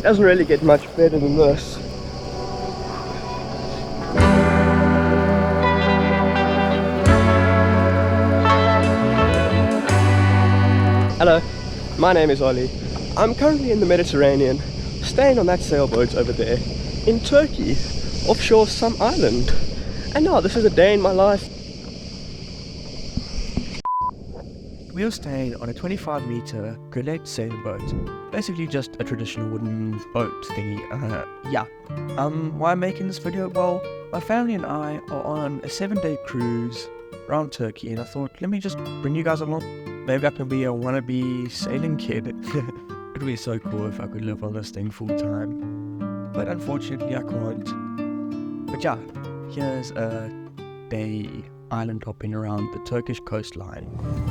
Doesn't really get much better than this. Hello, my name is Ollie. I'm currently in the Mediterranean, staying on that sailboat over there in Turkey, offshore some island. And now this is a day in my life. We were staying on a 25-meter grenade sailboat, basically just a traditional wooden boat thingy. Why I'm making this video? Well, my family and I are on a 7-day cruise around Turkey, and I thought, let me just bring you guys along. Maybe I can be a wannabe sailing kid. It would be so cool if I could live on this thing full time, but unfortunately I can't. But yeah, here's a day island hopping around the Turkish coastline.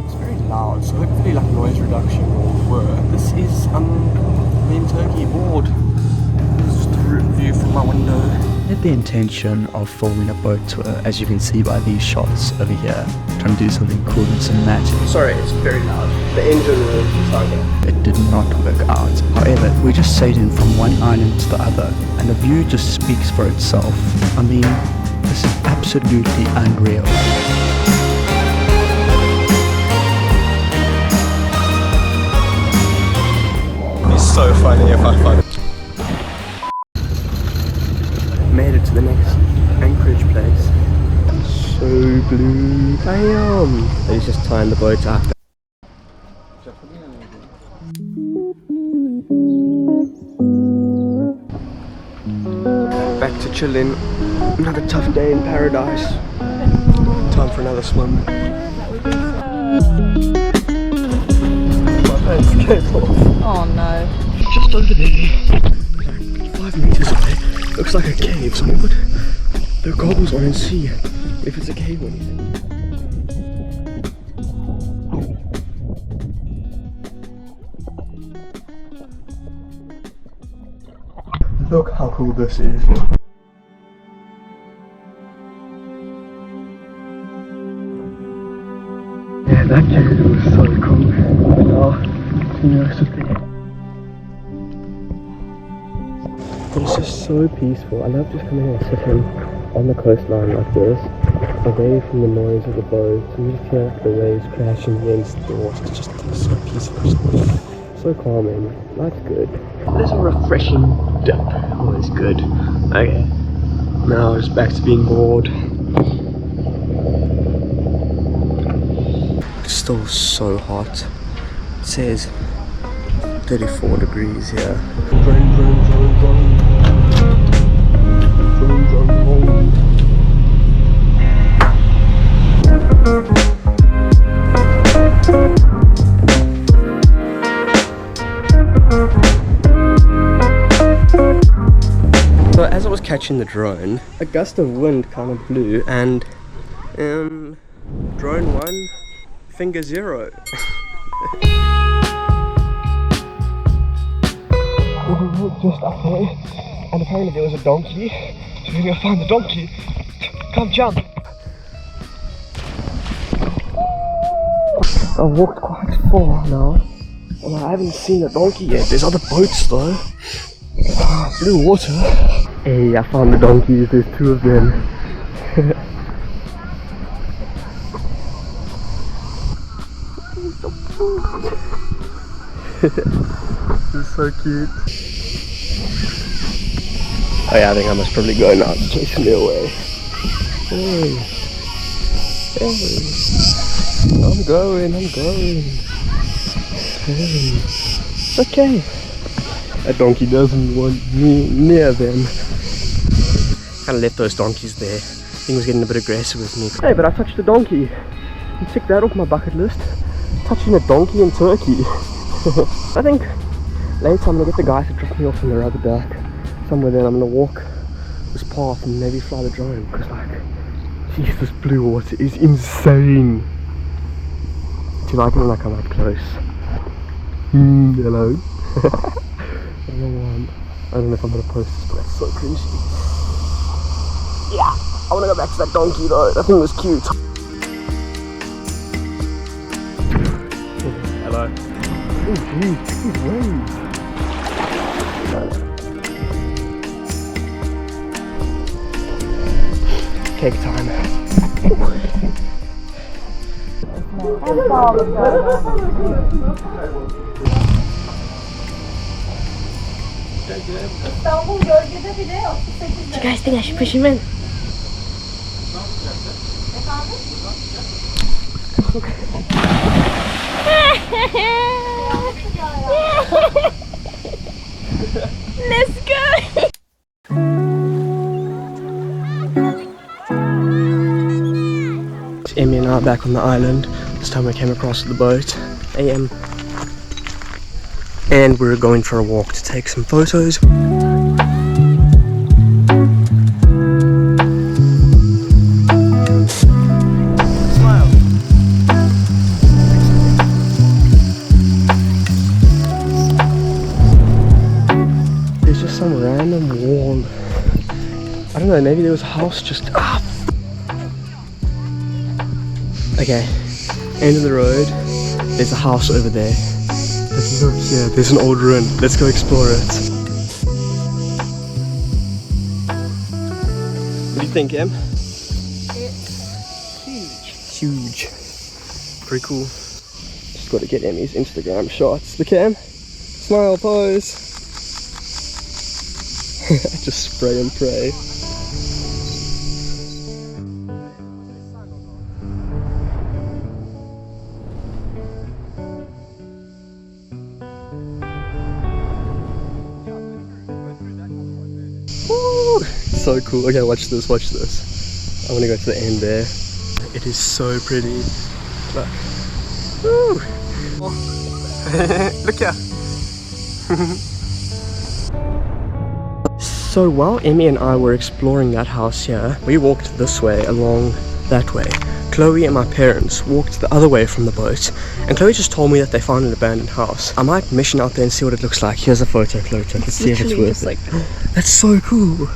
It's very loud, so hopefully like noise reduction will work. This is me in Turkey board. This is just a view from my window. I had the intention of filming a boat tour, as you can see by these shots over here. Trying to do something cool and cinematic. Sorry, it's very loud. The engine room is starting. It did not work out. However, we just sailing from one island to the other, and the view just speaks for itself. I mean, this is absolutely unreal. It's so funny if I find it. Made it to the next anchorage place. So blue. Damn! He's just tying the boat up. Back to chilling. Another tough day in paradise. Time for another swim. My pants came off. Oh no. Just over there, 5 meters away. Looks like a cave. Someone put their goggles on and see if it's a cave or anything. Look how cool this is. Yeah, that cave was so cool. But now, continuous with it. It's just so peaceful. I love just coming here and sitting on the coastline like this, away from the noise of the boat, and you just hear like the waves crashing against the water. It's just so peaceful, so calming. Life's good. There's a refreshing dip. Always good. Okay, now it's back to being bored. It's still so hot. It says 34 degrees here. Drone. So as I was catching the drone, a gust of wind kind of blew, and drone 1, finger 0. We were just up there, and apparently there was a donkey, so we're gonna find the donkey. Come jump! I've walked quite far now, and I haven't seen a donkey yet. There's other boats though. Blue water. Hey, I found the donkeys, there's 2 of them. He's so cute. Oh yeah, I think I must probably go now. It's chasing me away. Hey. I'm going. Hey. It's okay. That donkey doesn't want me near them. Kinda left those donkeys there. He was getting a bit aggressive with me. Hey, but I touched a donkey. You tick that off my bucket list. Touching a donkey in Turkey. I think later I'm gonna get the guy to drop me off in the rubber duck somewhere. Then I'm gonna walk this path and maybe fly the drone, because like, jeez, this blue water is insane. Do you like it when I come up close? Hello. I don't know if I'm gonna post this, but that's so cringy. Yeah, I wanna go back to that donkey though. That thing was cute. Hello. Oh, geez, these waves. cake time. Do you guys think I should push him in? Let's go! Emmy and I are back on the island. This time we came across the boat. AM. And we're going for a walk to take some photos. Smile. There's just some random wall. I don't know, maybe there was a house just up. Okay, end of the road. There's a house over there. But look here, there's an old ruin. Let's go explore it. What do you think, Em? It's huge. Huge. Pretty cool. Just got to get Emmy's Instagram shots. Look at Em. Smile pose. Just spray and pray. Woo! So cool. Okay, watch this, watch this. I want to go to the end there. It is so pretty. Look. Woo! Look here. So while Emmy and I were exploring that house here, we walked this way along that way. Chloe and my parents walked the other way from the boat, and Chloe just told me that they found an abandoned house. I might mission out there and see what it looks like. Here's a photo, Chloe. Let's see if it's worth it. Like That's so cool.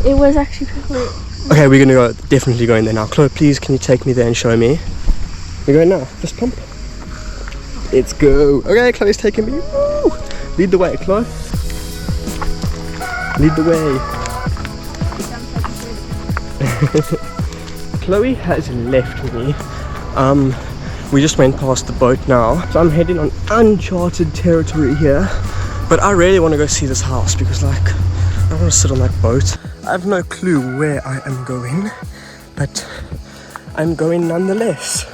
it was actually cool. Okay, we're gonna go, definitely go in there now. Chloe, please, can you take me there and show me? We're going now. Fist pump. Let's go. Okay, Chloe's taking me. Woo! Lead the way, Chloe. Lead the way. Chloe has left me. We just went past the boat now, so I'm heading on uncharted territory here. But I really want to go see this house because, like, I don't want to sit on that boat. I have no clue where I am going, but I'm going nonetheless.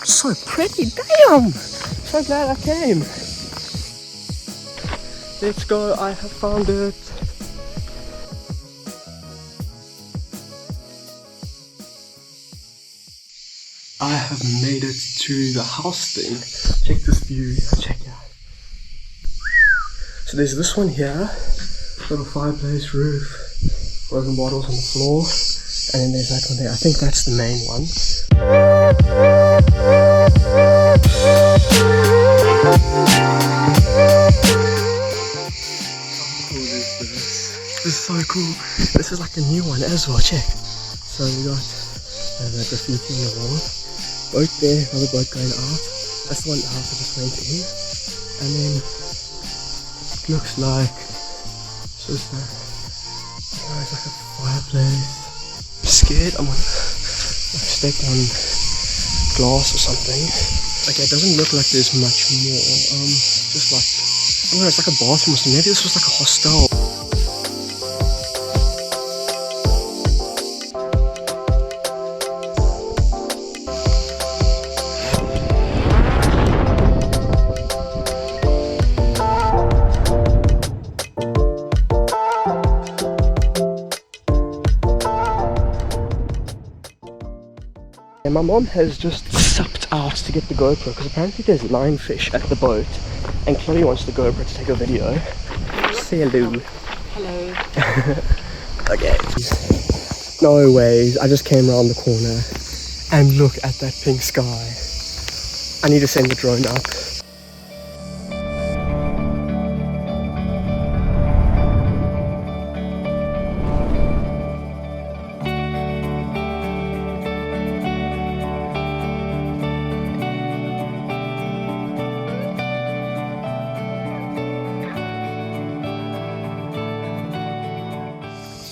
So pretty, damn! So glad I came. Let's go, I have found it. I have made it to the house thing. Check this view, check it out. So there's this one here, little fireplace, roof, broken bottles on the floor, and then there's that one there. I think that's the main one. How cool is this? This is so cool. This is like a new one as well, check. So we got the graffiti on the wall. Boat there, another boat going out. That's the one the house I just went in. And then it looks like just a, it's like a fireplace. I'm scared I'm gonna step on glass or something. Okay, it doesn't look like there's much more. Just like, I don't know, it's like a bathroom or something. Maybe this was like a hostel. And my mom has just sucked out to get the GoPro because apparently there's lionfish at the boat and Chloe wants the GoPro to take a video. Say hello. Hello. Okay. No ways, I just came around the corner and look at that pink sky. I need to send the drone up.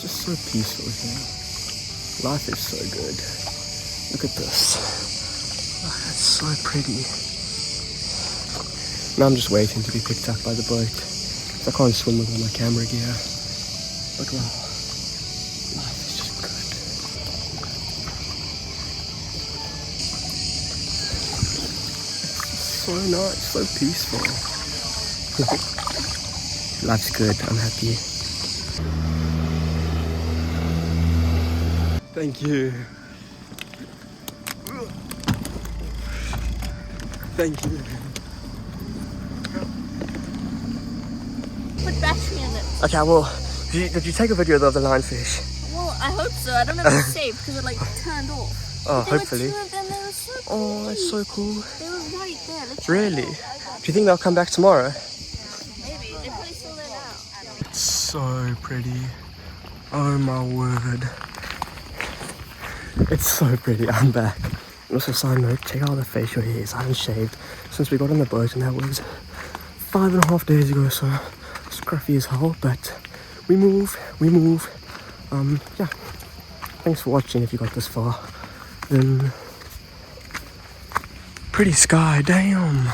Just so peaceful here. Life is so good. Look at this. Oh, that's so pretty. Now I'm just waiting to be picked up by the boat. I can't swim with all my camera gear. But wow, life is just good. It's so nice, so peaceful. Life's good, I'm happy. Thank you. Thank you. Put battery in it. Okay, well, did you take a video of the lionfish? Well, I hope so. I don't know if it's safe because it like turned off. Oh, But there hopefully. were 2 of them. They were so cool. Oh, that's so cool. They were right there. Literally. Really? Do you think they'll come back tomorrow? Maybe. They're probably still there now. It's so pretty. Oh my word. It's so pretty. I'm back. And also, side note, check out the facial hairs. I haven't shaved since we got on the boat, and that was 5.5 days ago, so scruffy as hell, but we move. Yeah. Thanks for watching if you got this far. Then, pretty sky, damn.